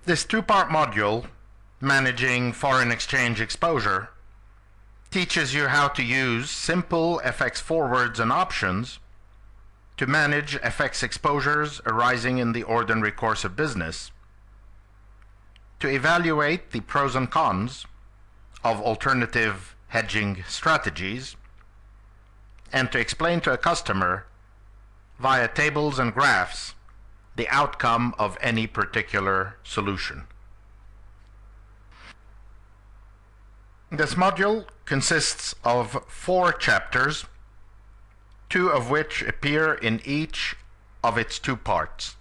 This two-part module, Managing Foreign Exchange Exposure, teaches you how to use simple FX forwards and options to manage FX exposures arising in the ordinary course of business, to evaluate the pros and cons of alternative hedging strategies, and to explain to a customer via tables and graphs the outcome of any particular solution. This module consists of 4 chapters, 2 of which appear in each of its 2 parts.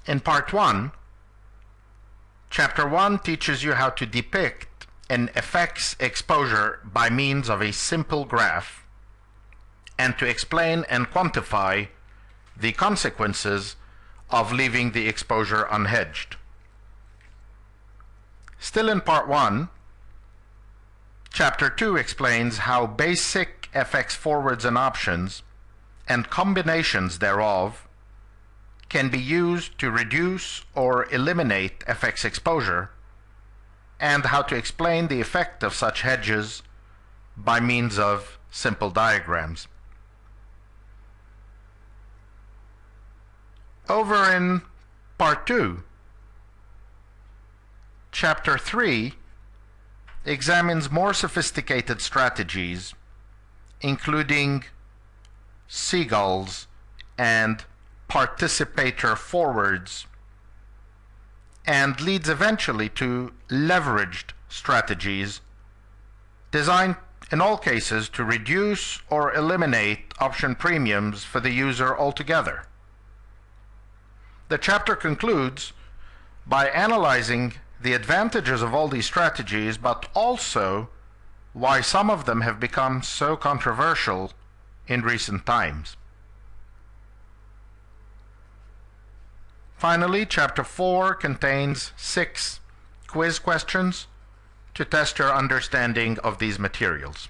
In Part 1, Chapter 1 teaches you how to depict an FX exposure by means of a simple graph, and to explain and quantify the consequences of leaving the exposure unhedged. Still in Part 1, Chapter 2 explains how basic FX forwards and options and combinations thereof can be used to reduce or eliminate FX exposure, and how to explain the effect of such hedges by means of simple diagrams. Over in Part 2, Chapter 3 examines more sophisticated strategies, including seagulls and participator forwards, and leads eventually to leveraged strategies designed in all cases to reduce or eliminate option premiums for the user altogether. The chapter concludes by analyzing the advantages of all these strategies, but also why some of them have become so controversial in recent times. Finally, Chapter 4 contains 6 quiz questions to test your understanding of these materials.